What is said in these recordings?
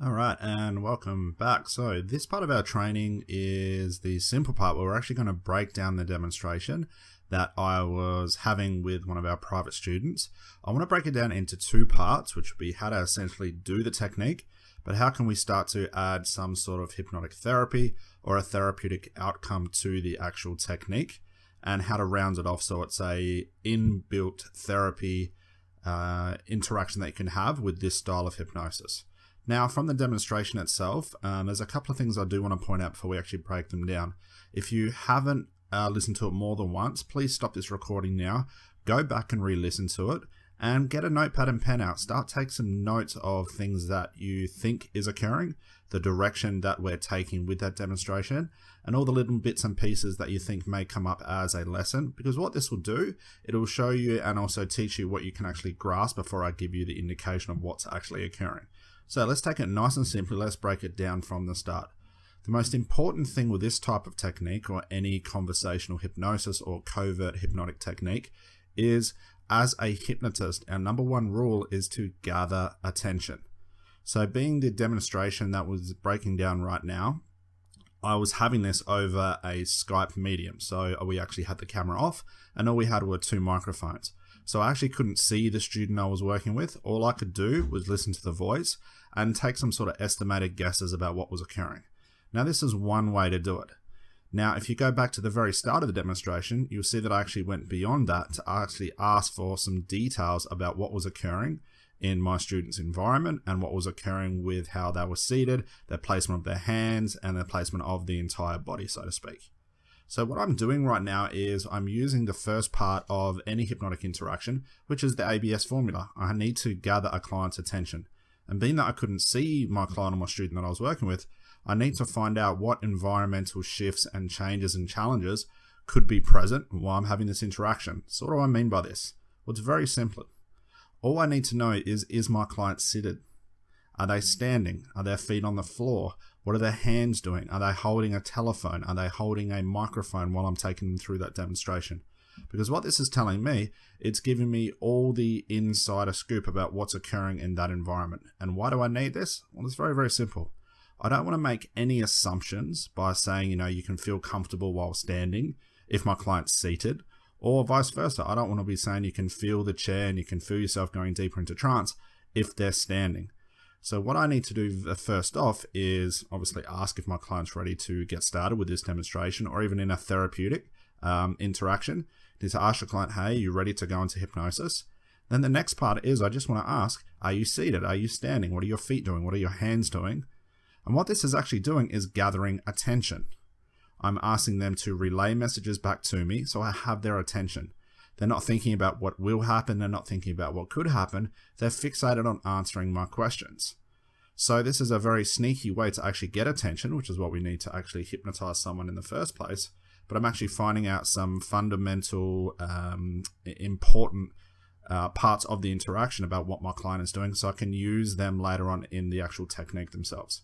All right, and welcome back. So this part of our training is the simple part where we're actually going to break down the demonstration that I was having with one of our private students. I want to break it down into two parts, which would be how to essentially do the technique, but how can we start to add some sort of hypnotic therapy or a therapeutic outcome to the actual technique, and how to round it off so it's a inbuilt therapy interaction that you can have with this style of hypnosis. Now, from the demonstration itself, there's a couple of things I do want to point out before we actually break them down. If you haven't listened to it more than once, please stop this recording now, go back and re-listen to it, and get a notepad and pen out. Start taking some notes of things that you think is occurring, the direction that we're taking with that demonstration, and all the little bits and pieces that you think may come up as a lesson. Because what this will do, it'll show you and also teach you what you can actually grasp before I give you the indication of what's actually occurring. So let's take it nice and simply. Let's break it down from the start. The most important thing with this type of technique, or any conversational hypnosis or covert hypnotic technique, is as a hypnotist, our number one rule is to gather attention. So being the demonstration that was breaking down right now, I was having this over a Skype medium. So we actually had the camera off and all we had were two microphones. So I actually couldn't see the student I was working with. All I could do was listen to the voice and take some sort of estimated guesses about what was occurring. Now, this is one way to do it. Now, if you go back to the very start of the demonstration, you'll see that I actually went beyond that to actually ask for some details about what was occurring in my student's environment and what was occurring with how they were seated, their placement of their hands, and their placement of the entire body, so to speak. So what I'm doing right now is I'm using the first part of any hypnotic interaction, which is the ABS formula. I need to gather a client's attention. And being that I couldn't see my client or my student that I was working with, I need to find out what environmental shifts and changes and challenges could be present while I'm having this interaction. So what do I mean by this? Well, it's very simple. All I need to know is my client seated? Are they standing? Are their feet on the floor? What are their hands doing? Are they holding a telephone? Are they holding a microphone while I'm taking them through that demonstration? Because what this is telling me, it's giving me all the insider scoop about what's occurring in that environment. And why do I need this? Well, it's very, very simple. I don't want to make any assumptions by saying, you can feel comfortable while standing if my client's seated, or vice versa. I don't want to be saying you can feel the chair and you can feel yourself going deeper into trance if they're standing. So what I need to do first off is obviously ask if my client's ready to get started with this demonstration, or even in a therapeutic interaction. I need to ask the client, hey, are you ready to go into hypnosis? Then the next part is I just want to ask, are you seated? Are you standing? What are your feet doing? What are your hands doing? And what this is actually doing is gathering attention. I'm asking them to relay messages back to me so I have their attention. They're not thinking about what will happen. They're not thinking about what could happen. They're fixated on answering my questions. So this is a very sneaky way to actually get attention, which is what we need to actually hypnotize someone in the first place. But I'm actually finding out some fundamental, important parts of the interaction about what my client is doing so I can use them later on in the actual technique themselves.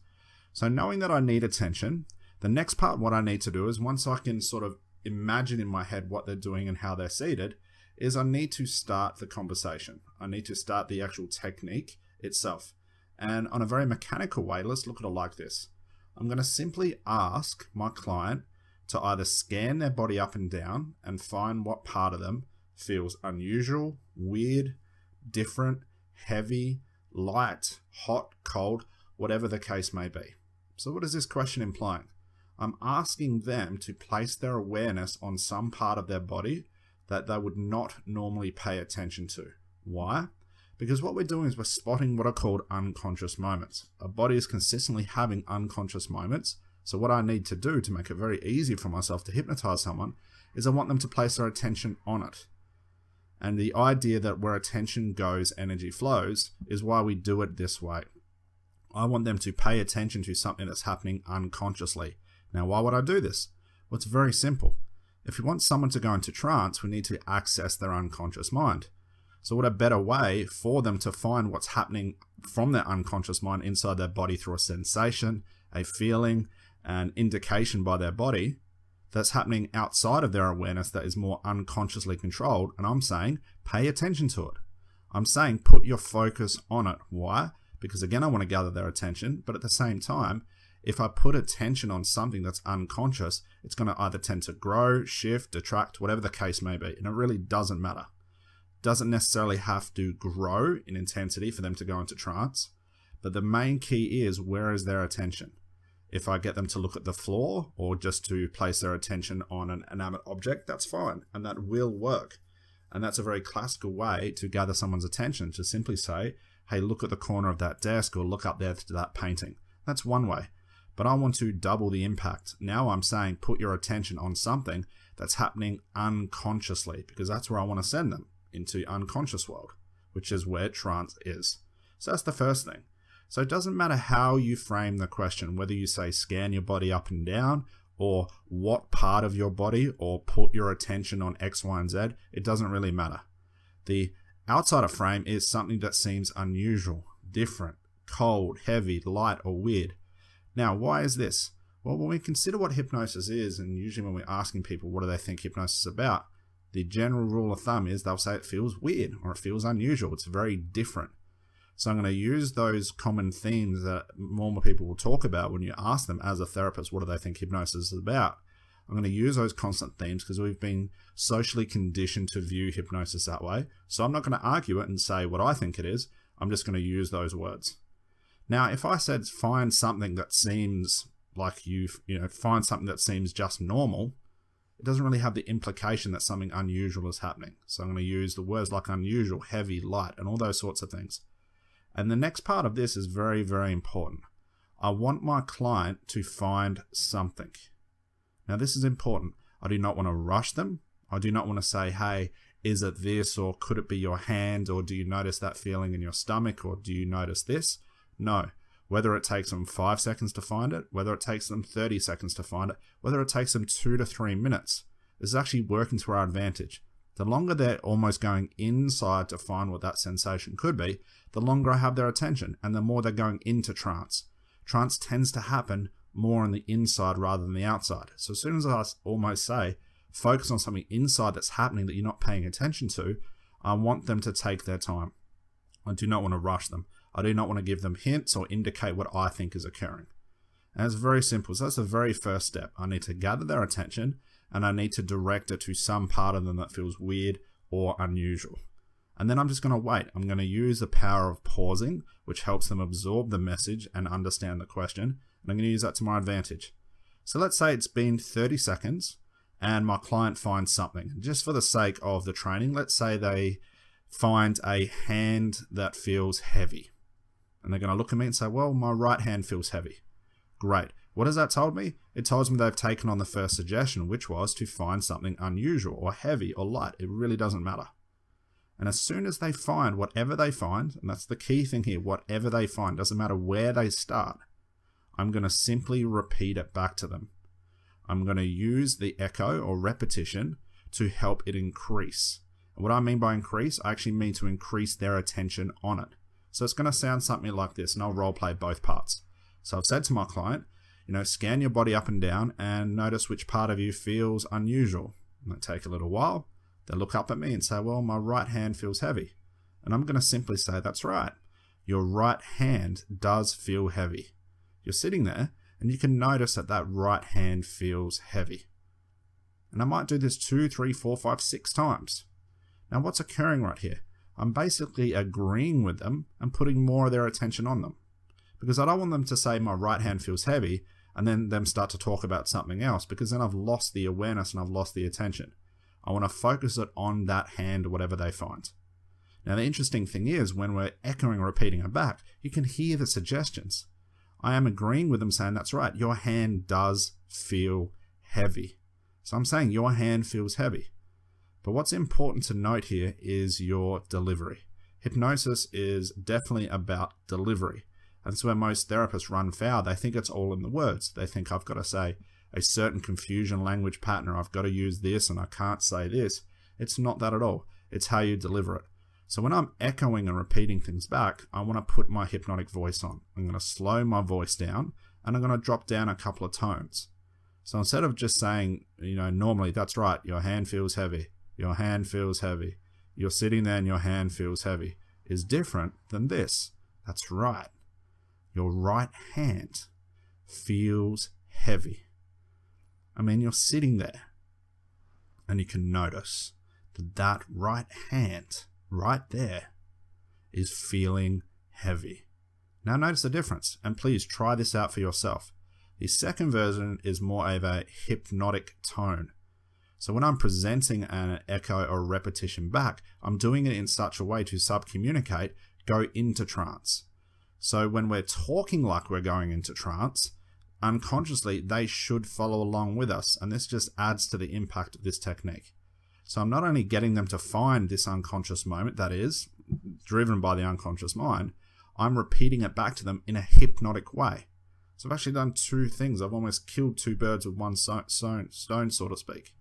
So knowing that I need attention, the next part, what I need to do is, once I can sort of imagine in my head what they're doing and how they're seated, is I need to start the conversation. I need to start the actual technique itself. And on a very mechanical way, let's look at it like this. I'm going to simply ask my client to either scan their body up and down and find what part of them feels unusual, weird, different, heavy, light, hot, cold, whatever the case may be. So what is this question implying? I'm asking them to place their awareness on some part of their body that they would not normally pay attention to. Why? Because what we're doing is we're spotting what are called unconscious moments. Our body is consistently having unconscious moments. So what I need to do to make it very easy for myself to hypnotize someone is I want them to place their attention on it. And the idea that where attention goes, energy flows, is why we do it this way. I want them to pay attention to something that's happening unconsciously. Now, why would I do this? Well, it's very simple. If we want someone to go into trance, we need to access their unconscious mind. So what a better way for them to find what's happening from their unconscious mind inside their body through a sensation, a feeling, an indication by their body that's happening outside of their awareness that is more unconsciously controlled. And I'm saying, pay attention to it. I'm saying, put your focus on it. Why? because again, I want to gather their attention, but at the same time, if I put attention on something that's unconscious, it's going to either tend to grow, shift, detract, whatever the case may be, and it really doesn't matter. Doesn't necessarily have to grow in intensity for them to go into trance, but the main key is, where is their attention? If I get them to look at the floor or just to place their attention on an inanimate object, that's fine, and that will work. And that's a very classical way to gather someone's attention, to simply say, hey, look at the corner of that desk or look up there to that painting. That's one way. But I want to double the impact. Now I'm saying put your attention on something that's happening unconsciously, because that's where I want to send them, into unconscious world, which is where trance is. So that's the first thing. So it doesn't matter how you frame the question, whether you say scan your body up and down, or what part of your body, or put your attention on X, Y, and Z, it doesn't really matter. The outside of frame is something that seems unusual, different, cold, heavy, light, or weird. Now, why is this? Well, when we consider what hypnosis is, and usually when we're asking people what do they think hypnosis is about, the general rule of thumb is they'll say it feels weird or it feels unusual. It's very different. So I'm going to use those common themes that more people will talk about when you ask them as a therapist, what do they think hypnosis is about? I'm going to use those constant themes because we've been socially conditioned to view hypnosis that way. So I'm not going to argue it and say what I think it is. I'm just going to use those words. Now, if I said find something that seems like find something that seems just normal, it doesn't really have the implication that something unusual is happening. So I'm going to use the words like unusual, heavy, light, and all those sorts of things. And the next part of this is very, very important. I want my client to find something. Now, this is important. I do not want to rush them. I do not want to say, hey, is it this, or could it be your hand, or do you notice that feeling in your stomach, or do you notice this? No. Whether it takes them 5 seconds to find it, whether it takes them 30 seconds to find it, whether it takes them 2 to 3 minutes, this is actually working to our advantage. The longer they're almost going inside to find what that sensation could be, the longer I have their attention, and the more they're going into trance. Trance tends to happen more on the inside rather than the outside. So as soon as I almost say, focus on something inside that's happening that you're not paying attention to, I want them to take their time. I do not want to rush them. I do not want to give them hints or indicate what I think is occurring. And it's very simple. So that's the very first step. I need to gather their attention, and I need to direct it to some part of them that feels weird or unusual. And then I'm just going to wait. I'm going to use the power of pausing, which helps them absorb the message and understand the question. And I'm going to use that to my advantage. So let's say it's been 30 seconds and my client finds something. Just for the sake of the training, let's say they find a hand that feels heavy. And they're going to look at me and say, well, my right hand feels heavy. Great. What has that told me? It tells me they've taken on the first suggestion, which was to find something unusual or heavy or light. It really doesn't matter. And as soon as they find whatever they find, and that's the key thing here, whatever they find, doesn't matter where they start, I'm going to simply repeat it back to them. I'm going to use the echo or repetition to help it increase. And what I mean by increase, I actually mean to increase their attention on it. So it's going to sound something like this, and I'll role play both parts. So I've said to my client, scan your body up and down and notice which part of you feels unusual. It might take a little while. They look up at me and say, well, my right hand feels heavy. And I'm going to simply say, that's right. Your right hand does feel heavy. You're sitting there and you can notice that that right hand feels heavy. And I might do this 2, 3, 4, 5, 6 times. Now what's occurring right here? I'm basically agreeing with them and putting more of their attention on them. Because I don't want them to say my right hand feels heavy and then them start to talk about something else, because then I've lost the awareness and I've lost the attention. I want to focus it on that hand or whatever they find. Now the interesting thing is, when we're echoing and repeating it back, you can hear the suggestions. I am agreeing with them saying, that's right, your hand does feel heavy. So I'm saying your hand feels heavy. But what's important to note here is your delivery. Hypnosis is definitely about delivery. And that's where most therapists run foul. They think it's all in the words. They think I've got to say a certain confusion language pattern, or I've got to use this and I can't say this. It's not that at all. It's how you deliver it. So when I'm echoing and repeating things back, I want to put my hypnotic voice on. I'm going to slow my voice down and I'm going to drop down a couple of tones. So instead of just saying, normally, that's right, your hand feels heavy, your hand feels heavy, you're sitting there and your hand feels heavy, is different than this. That's right. Your right hand feels heavy. I mean, you're sitting there and you can notice that that right hand right there is feeling heavy. Now notice the difference, and please try this out for yourself. The second version is more of a hypnotic tone. So when I'm presenting an echo or repetition back, I'm doing it in such a way to subcommunicate, go into trance. So when we're talking like we're going into trance, unconsciously they should follow along with us, and this just adds to the impact of this technique. So I'm not only getting them to find this unconscious moment that is driven by the unconscious mind, I'm repeating it back to them in a hypnotic way. So I've actually done two things. I've almost killed two birds with one stone, so to speak.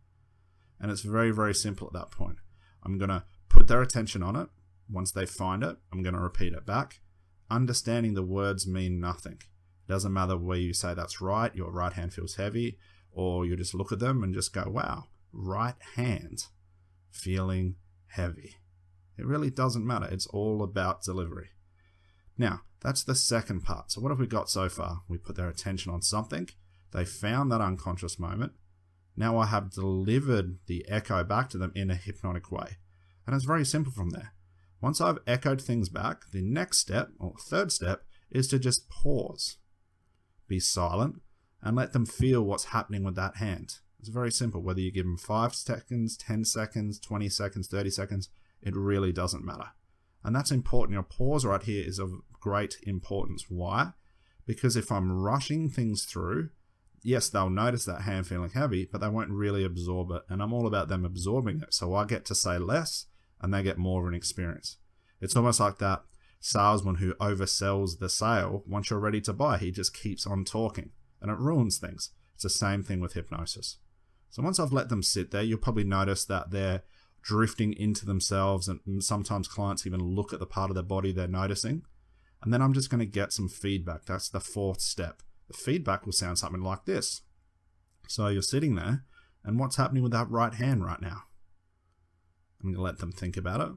And it's very, very simple at that point. I'm going to put their attention on it. Once they find it, I'm going to repeat it back. Understanding the words mean nothing. It doesn't matter where you say that's right, your right hand feels heavy, or you just look at them and just go, wow, right hand feeling heavy. It really doesn't matter. It's all about delivery. Now, that's the second part. So what have we got so far? We put their attention on something. They found that unconscious moment. Now I have delivered the echo back to them in a hypnotic way. And it's very simple from there. Once I've echoed things back, the next step, or third step, is to just pause. Be silent and let them feel what's happening with that hand. It's very simple. Whether you give them 5 seconds, 10 seconds, 20 seconds, 30 seconds, it really doesn't matter. And that's important. Your pause right here is of great importance. Why? Because if I'm rushing things through, yes, they'll notice that hand feeling heavy, but they won't really absorb it. And I'm all about them absorbing it. So I get to say less and they get more of an experience. It's almost like that salesman who oversells the sale. Once you're ready to buy, he just keeps on talking and it ruins things. It's the same thing with hypnosis. So once I've let them sit there, you'll probably notice that they're drifting into themselves, and sometimes clients even look at the part of their body they're noticing. And then I'm just going to get some feedback. That's the fourth step. The feedback will sound something like this. So you're sitting there, and what's happening with that right hand right now? I'm going to let them think about it.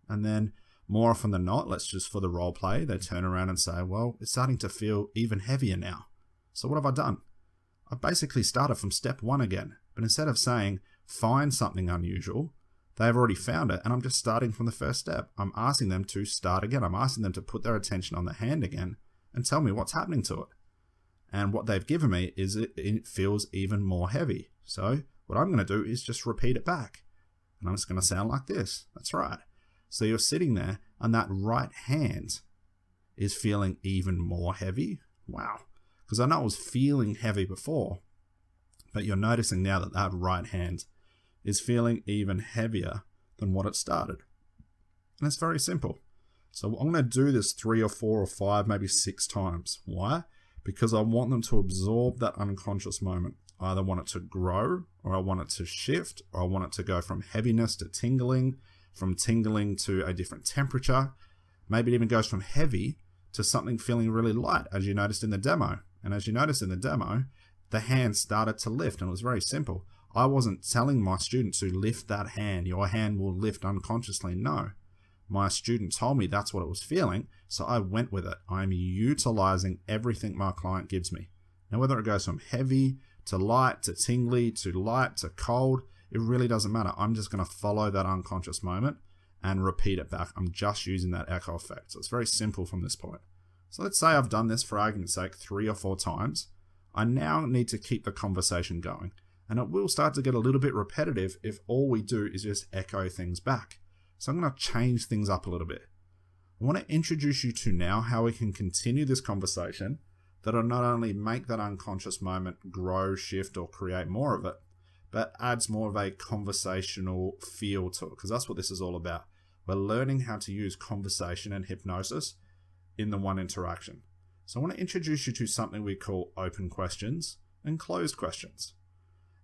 And then more often than not, let's just for the role play, they turn around and say, well, it's starting to feel even heavier now. So what have I done? I've basically started from step 1 again. But instead of saying, find something unusual, they've already found it, and I'm just starting from the first step. I'm asking them to start again. I'm asking them to put their attention on the hand again and tell me what's happening to it. And what they've given me is it feels even more heavy. So what I'm going to do is just repeat it back. And I'm just going to sound like this. That's right. So you're sitting there, and that right hand is feeling even more heavy. Wow. Because I know it was feeling heavy before, but you're noticing now that that right hand is feeling even heavier than what it started. And it's very simple. So I'm going to do this 3 or 4 or 5, maybe 6 times. Why? Because I want them to absorb that unconscious moment. I either want it to grow, or I want it to shift, or I want it to go from heaviness to tingling, from tingling to a different temperature. Maybe it even goes from heavy to something feeling really light, as you noticed in the demo. And as you noticed in the demo, the hand started to lift, and it was very simple. I wasn't telling my student to lift that hand. Your hand will lift unconsciously. No. My student told me that's what it was feeling, so I went with it. I'm utilizing everything my client gives me. Now, whether it goes from heavy to light to tingly to light to cold, it really doesn't matter. I'm just going to follow that unconscious moment and repeat it back. I'm just using that echo effect. So it's very simple from this point. So let's say I've done this for argument's sake 3 or 4 times. I now need to keep the conversation going. And it will start to get a little bit repetitive if all we do is just echo things back. So I'm going to change things up a little bit. I want to introduce you to now how we can continue this conversation that'll not only make that unconscious moment grow, shift, or create more of it, but adds more of a conversational feel to it, because that's what this is all about. We're learning how to use conversation and hypnosis in the one interaction. So I want to introduce you to something we call open questions and closed questions.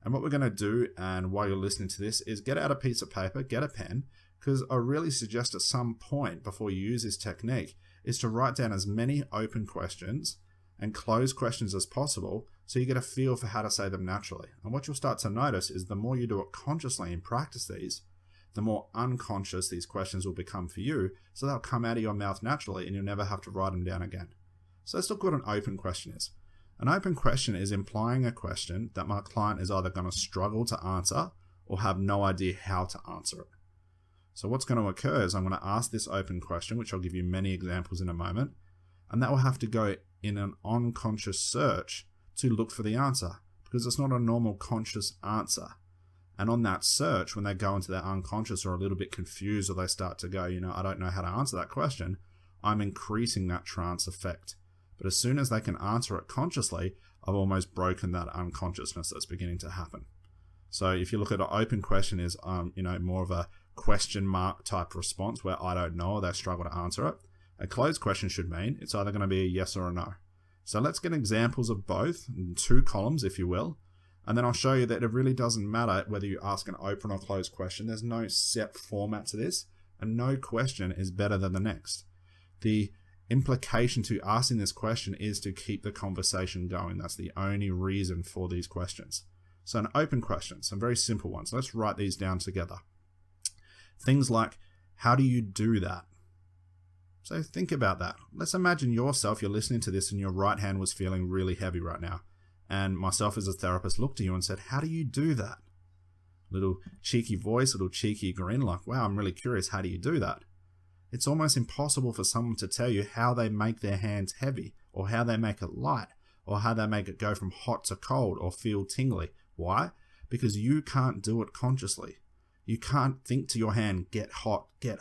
And what we're going to do, and while you're listening to this, is get out a piece of paper, get a pen, because I really suggest at some point before you use this technique is to write down as many open questions and closed questions as possible so you get a feel for how to say them naturally. And what you'll start to notice is the more you do it consciously and practice these, the more unconscious these questions will become for you, so they'll come out of your mouth naturally and you'll never have to write them down again. So let's look what an open question is. An open question is implying a question that my client is either going to struggle to answer or have no idea how to answer it. So what's going to occur is I'm going to ask this open question, which I'll give you many examples in a moment, and that will have to go in an unconscious search to look for the answer, because it's not a normal conscious answer. And on that search, when they go into their unconscious or a little bit confused, or they start to go, I don't know how to answer that question, I'm increasing that trance effect. But as soon as they can answer it consciously, I've almost broken that unconsciousness that's beginning to happen. So if you look at an open question is, more of a question mark type response where I don't know or they struggle to answer it. A closed question should mean it's either going to be a yes or a no. So let's get examples of both in 2 columns, if you will. And then I'll show you that it really doesn't matter whether you ask an open or closed question. There's no set format to this, and no question is better than the next. The implication to asking this question is to keep the conversation going. That's the only reason for these questions. So an open question, some very simple ones. Let's write these down together. Things like, how do you do that? So think about that. Let's imagine yourself, you're listening to this and your right hand was feeling really heavy right now. And myself as a therapist looked at you and said, how do you do that? Little cheeky voice, little cheeky grin, like, wow, I'm really curious, how do you do that? It's almost impossible for someone to tell you how they make their hands heavy, or how they make it light, or how they make it go from hot to cold or feel tingly. Why? Because you can't do it consciously. You can't think to your hand, get hot, get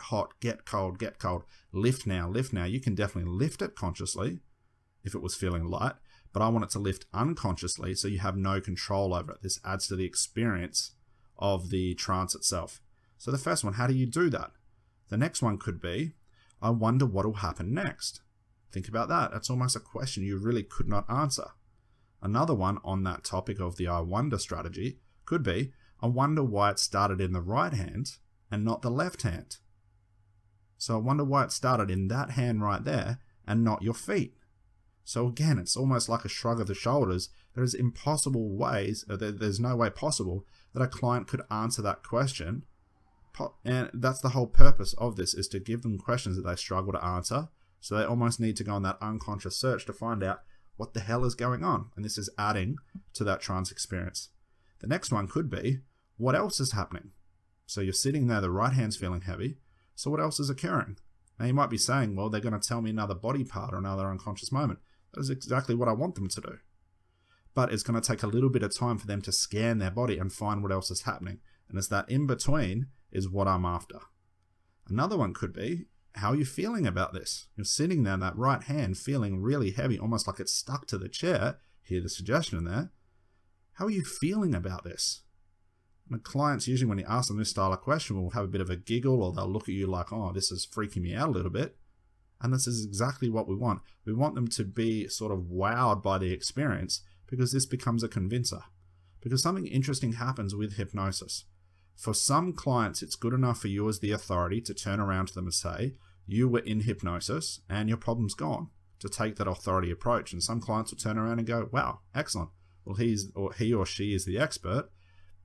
cold, lift now. You can definitely lift it consciously if it was feeling light, but I want it to lift unconsciously so you have no control over it. This adds to the experience of the trance itself. So the first one, how do you do that? The next one could be, I wonder what will happen next. Think about that. That's almost a question you really could not answer. Another one on that topic of the I wonder strategy could be, I wonder why it started in the right hand and not the left hand. So I wonder why it started in that hand right there and not your feet. So again, it's almost like a shrug of the shoulders. There's impossible ways, there's no way possible that a client could answer that question. And that's the whole purpose of this, is to give them questions that they struggle to answer. So they almost need to go on that unconscious search to find out what the hell is going on. And this is adding to that trance experience. The next one could be, what else is happening? So you're sitting there, the right hand's feeling heavy. So what else is occurring? Now you might be saying, well, they're going to tell me another body part or another unconscious moment. That is exactly what I want them to do. But it's going to take a little bit of time for them to scan their body and find what else is happening. And it's that in between is what I'm after. Another one could be, how are you feeling about this? You're sitting there, that right hand feeling really heavy, almost like it's stuck to the chair. Hear the suggestion there. How are you feeling about this? And the clients, usually when you ask them this style of question, will have a bit of a giggle, or they'll look at you like, oh, this is freaking me out a little bit. And this is exactly what we want. We want them to be sort of wowed by the experience, because this becomes a convincer. Because something interesting happens with hypnosis. For some clients, it's good enough for you as the authority to turn around to them and say, you were in hypnosis and your problem's gone, to take that authority approach. And some clients will turn around and go, wow, excellent. Well, he or she is the expert,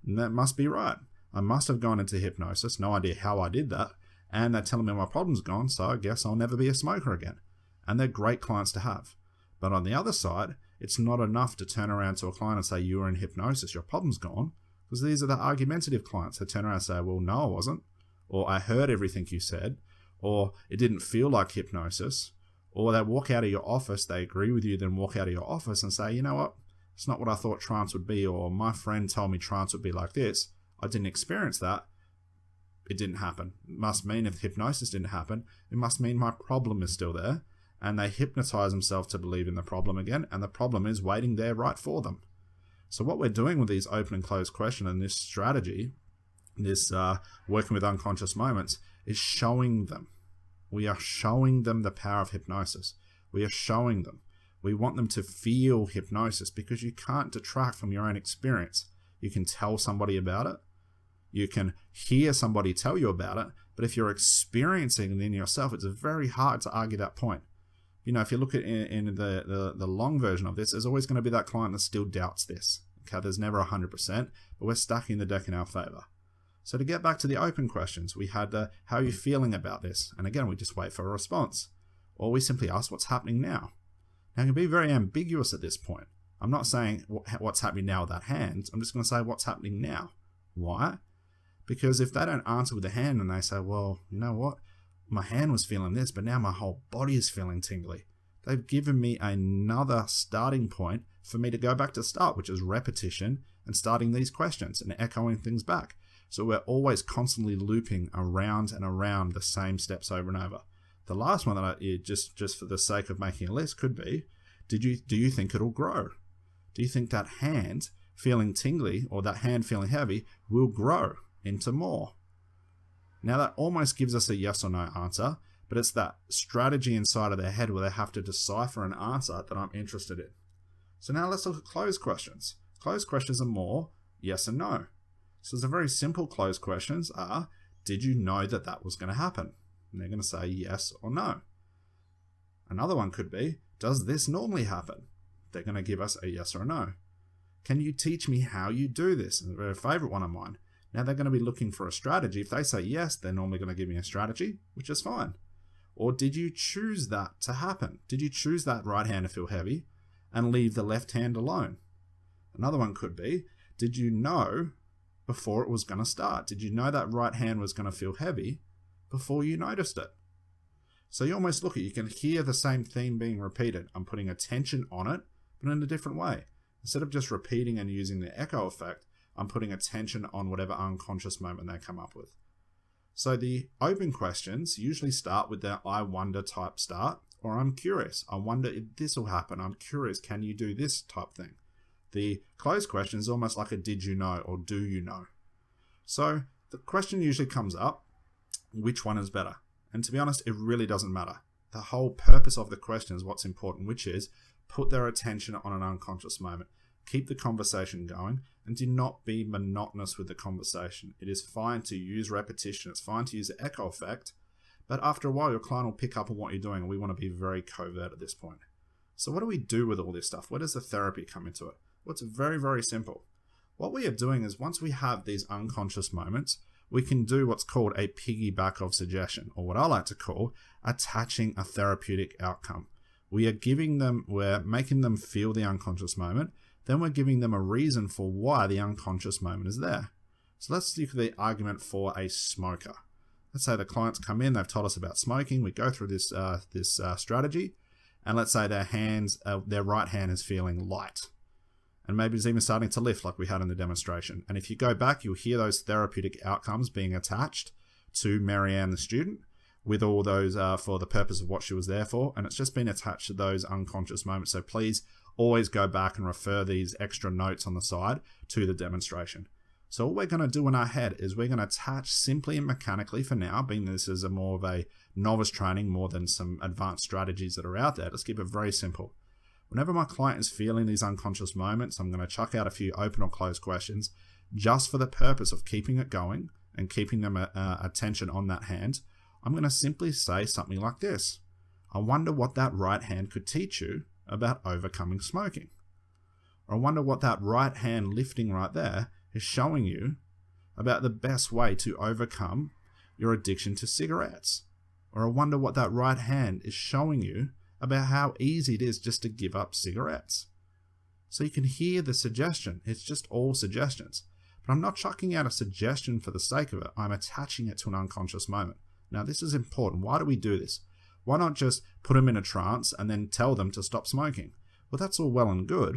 and that must be right. I must have gone into hypnosis, no idea how I did that, and they're telling me my problem's gone, so I guess I'll never be a smoker again. And they're great clients to have. But on the other side, it's not enough to turn around to a client and say, you were in hypnosis, your problem's gone, because these are the argumentative clients that turn around and say, well, no, I wasn't, or I heard everything you said, or it didn't feel like hypnosis, or they walk out of your office, they agree with you, then walk out of your office and say, you know what, it's not what I thought trance would be, or my friend told me trance would be like this. I didn't experience that. It didn't happen. It must mean if hypnosis didn't happen, it must mean my problem is still there. And they hypnotize themselves to believe in the problem again, and the problem is waiting there right for them. So what we're doing with these open and closed questions and this strategy, this working with unconscious moments, is showing them. We are showing them the power of hypnosis. We are showing them. We want them to feel hypnosis, because you can't detract from your own experience. You can tell somebody about it. You can hear somebody tell you about it. But if you're experiencing it in yourself, it's very hard to argue that point. You know, if you look at in the long version of this, there's always going to be that client that still doubts this. Okay, there's never 100%, but we're stacking the deck in our favor. So to get back to the open questions, we had how are you feeling about this? And again, we just wait for a response. Or we simply ask what's happening now. Now, it can be very ambiguous at this point. I'm not saying what's happening now with that hand. I'm just going to say what's happening now. Why? Because if they don't answer with the hand and they say, well, you know what? My hand was feeling this, but now my whole body is feeling tingly. They've given me another starting point for me to go back to start, which is repetition and starting these questions and echoing things back. So we're always constantly looping around and around the same steps over and over. The last one that just for the sake of making a list could be, do you think it'll grow? Do you think that hand feeling tingly or that hand feeling heavy will grow into more? Now that almost gives us a yes or no answer, but it's that strategy inside of their head where they have to decipher an answer that I'm interested in. So now let's look at closed questions. Closed questions are more yes and no. So the very simple closed questions are, did you know that that was going to happen? And they're going to say yes or no. Another one could be, does this normally happen? They're going to give us a yes or a no. Can you teach me how you do this? And a favorite one of mine. Now they're going to be looking for a strategy. If they say yes, they're normally going to give me a strategy, which is fine. Or did you choose that to happen? Did you choose that right hand to feel heavy and leave the left hand alone? Another one could be, did you know before it was going to start? Did you know that right hand was going to feel heavy before you noticed it? So you almost look at, you can hear the same theme being repeated. I'm putting attention on it, but in a different way. Instead of just repeating and using the echo effect, I'm putting attention on whatever unconscious moment they come up with. So the open questions usually start with their I wonder type start, or I'm curious. I wonder if this will happen. I'm curious. Can you do this type thing? The closed question is almost like a did you know or do you know? So the question usually comes up, which one is better? And to be honest, it really doesn't matter. The whole purpose of the question is what's important, which is put their attention on an unconscious moment. Keep the conversation going and do not be monotonous with the conversation. It is fine to use repetition. It's fine to use the echo effect, but after a while, your client will pick up on what you're doing, and we want to be very covert at this point. So what do we do with all this stuff? Where does the therapy come into it? Well, it's very, very simple. What we are doing is once we have these unconscious moments, we can do what's called a piggyback of suggestion, or what I like to call attaching a therapeutic outcome. We're making them feel the unconscious moment, then we're giving them a reason for why the unconscious moment is there. So let's look at the argument for a smoker. Let's say the clients come in, they've told us about smoking, we go through this strategy, and let's say their right hand is feeling light. And maybe it's even starting to lift like we had in the demonstration. And if you go back, you'll hear those therapeutic outcomes being attached to Marianne, the student, with all those for the purpose of what she was there for. And it's just been attached to those unconscious moments. So please always go back and refer these extra notes on the side to the demonstration. So all we're going to do in our head is we're going to attach simply and mechanically for now, being this is more of a novice training more than some advanced strategies that are out there. Let's keep it very simple. Whenever my client is feeling these unconscious moments, I'm going to chuck out a few open or closed questions just for the purpose of keeping it going and keeping them attention on that hand. I'm going to simply say something like this. I wonder what that right hand could teach you about overcoming smoking. Or I wonder what that right hand lifting right there is showing you about the best way to overcome your addiction to cigarettes. Or I wonder what that right hand is showing you about how easy it is just to give up cigarettes. So you can hear the suggestion. It's just all suggestions. But I'm not chucking out a suggestion for the sake of it. I'm attaching it to an unconscious moment. Now this is important. Why do we do this? Why not just put them in a trance and then tell them to stop smoking? Well, that's all well and good.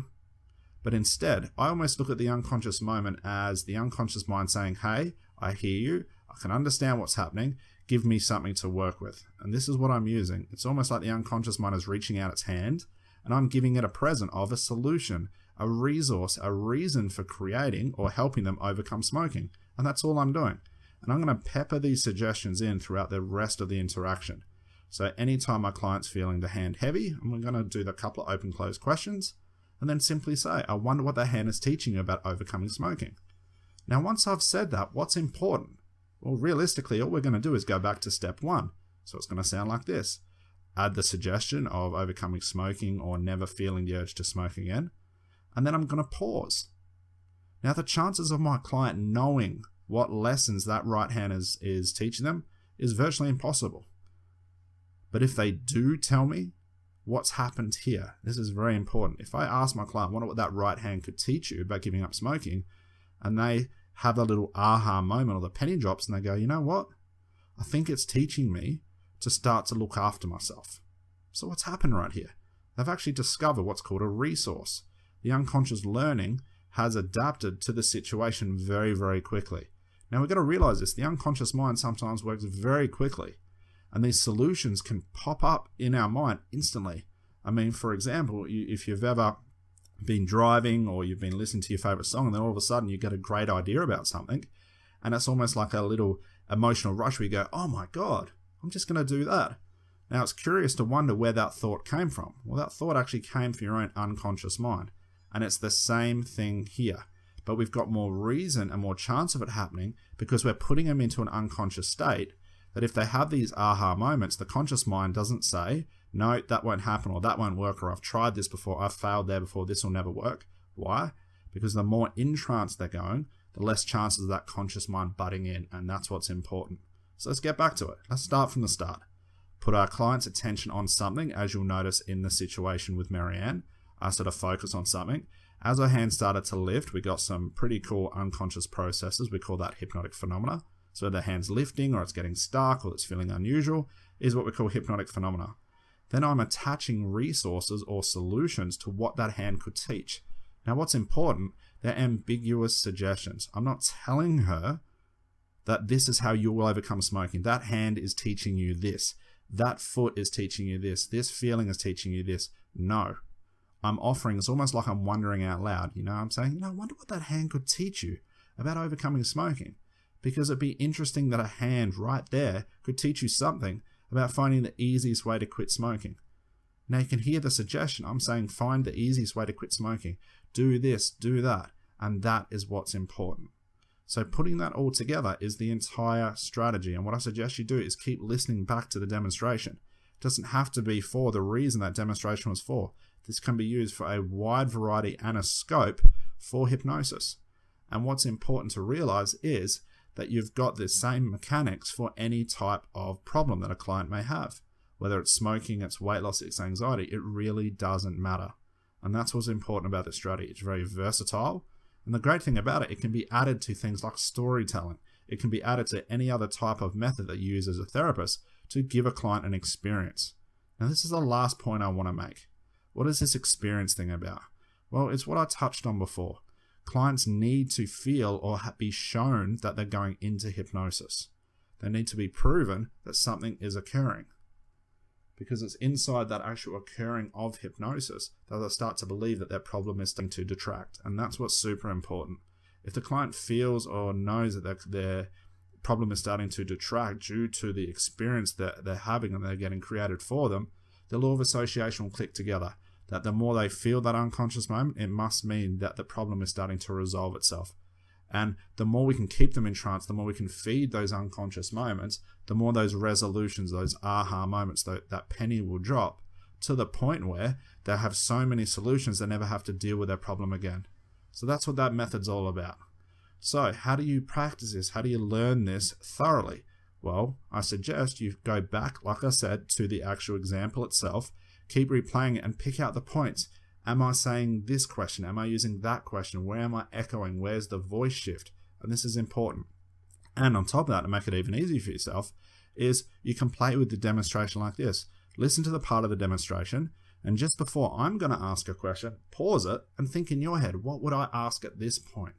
But instead, I almost look at the unconscious moment as the unconscious mind saying, hey, I hear you. I can understand what's happening. Give me something to work with. And this is what I'm using. It's almost like the unconscious mind is reaching out its hand and I'm giving it a present of a solution, a resource, a reason for creating or helping them overcome smoking. And that's all I'm doing. And I'm going to pepper these suggestions in throughout the rest of the interaction. So anytime my client's feeling the hand heavy, I'm going to do the couple of open closed questions and then simply say, I wonder what the hand is teaching you about overcoming smoking. Now, once I've said that, what's important? Well, realistically, all we're going to do is go back to step one. So it's going to sound like this. Add the suggestion of overcoming smoking or never feeling the urge to smoke again. And then I'm going to pause. Now, the chances of my client knowing what lessons that right hand is teaching them is virtually impossible. But if they do tell me what's happened here, this is very important. If I ask my client, wonder what that right hand could teach you about giving up smoking, and they have a little aha moment or the penny drops and they go, you know what? I think it's teaching me to start to look after myself. So what's happened right here? They've actually discovered what's called a resource. The unconscious learning has adapted to the situation very, very quickly. Now we've got to realize this. The unconscious mind sometimes works very quickly, and these solutions can pop up in our mind instantly. I mean, for example, if you've ever been driving or you've been listening to your favorite song and then all of a sudden you get a great idea about something, and it's almost like a little emotional rush where you go, oh my God, I'm just going to do that. Now it's curious to wonder where that thought came from. Well, that thought actually came from your own unconscious mind. And it's the same thing here. But we've got more reason and more chance of it happening because we're putting them into an unconscious state that if they have these aha moments, the conscious mind doesn't say, no, that won't happen, or that won't work, or I've tried this before, I've failed there before, this will never work. Why? Because the more in trance they're going, the less chances of that conscious mind butting in, and that's what's important. So let's get back to it. Let's start from the start. Put our client's attention on something, as you'll notice in the situation with Marianne. I sort of focus on something. As her hand started to lift, we got some pretty cool unconscious processes. We call that hypnotic phenomena. So the hand's lifting, or it's getting stuck, or it's feeling unusual, is what we call hypnotic phenomena. Then I'm attaching resources or solutions to what that hand could teach. Now what's important, they're ambiguous suggestions. I'm not telling her that this is how you will overcome smoking. That hand is teaching you this. That foot is teaching you this. This feeling is teaching you this. No. I'm offering, it's almost like I'm wondering out loud. I'm saying, I wonder what that hand could teach you about overcoming smoking. Because it'd be interesting that a hand right there could teach you something about finding the easiest way to quit smoking. Now you can hear the suggestion. I'm saying find the easiest way to quit smoking. Do this, do that. And that is what's important. So putting that all together is the entire strategy. And what I suggest you do is keep listening back to the demonstration. It doesn't have to be for the reason that demonstration was for. This can be used for a wide variety and a scope for hypnosis. And what's important to realize is that you've got the same mechanics for any type of problem that a client may have. Whether it's smoking, it's weight loss, it's anxiety, it really doesn't matter. And that's what's important about this strategy. It's very versatile. And the great thing about it, it can be added to things like storytelling. It can be added to any other type of method that you use as a therapist to give a client an experience. Now, this is the last point I want to make. What is this experience thing about? Well, it's what I touched on before. Clients need to feel or be shown that they're going into hypnosis. They need to be proven that something is occurring. Because it's inside that actual occurring of hypnosis that they'll start to believe that their problem is starting to detract. And that's what's super important. If the client feels or knows that their problem is starting to detract due to the experience that they're having and they're getting created for them, the law of association will click together. That the more they feel that unconscious moment, it must mean that the problem is starting to resolve itself. And the more we can keep them in trance, the more we can feed those unconscious moments, the more those resolutions, those aha moments, that penny will drop to the point where they have so many solutions they never have to deal with their problem again. So that's what that method's all about. So how do you practice this? How do you learn this thoroughly? Well, I suggest you go back, like I said, to the actual example itself. Keep replaying it and pick out the points. Am I saying this question? Am I using that question? Where am I echoing? Where's the voice shift? And this is important. And on top of that, to make it even easier for yourself, is you can play with the demonstration like this. Listen to the part of the demonstration, and just before I'm going to ask a question, pause it and think in your head, what would I ask at this point?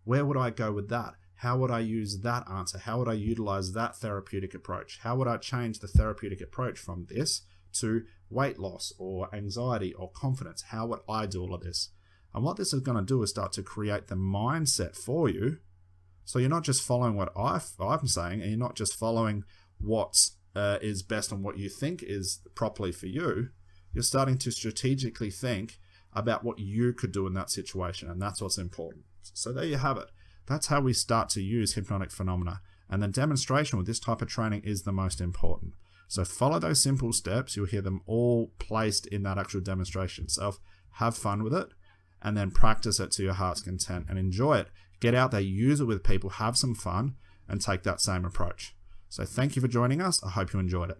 Where would I go with that? How would I use that answer? How would I utilize that therapeutic approach? How would I change the therapeutic approach from this to weight loss or anxiety or confidence? How would I do all of this? And what this is going to do is start to create the mindset for you. So you're not just following what I'm saying, and you're not just following what is best on what you think is properly for you. You're starting to strategically think about what you could do in that situation, and that's what's important. So there you have it. That's how we start to use hypnotic phenomena. And the demonstration with this type of training is the most important. So follow those simple steps. You'll hear them all placed in that actual demonstration itself. Have fun with it, and then practice it to your heart's content and enjoy it. Get out there, use it with people, have some fun, and take that same approach. So thank you for joining us. I hope you enjoyed it.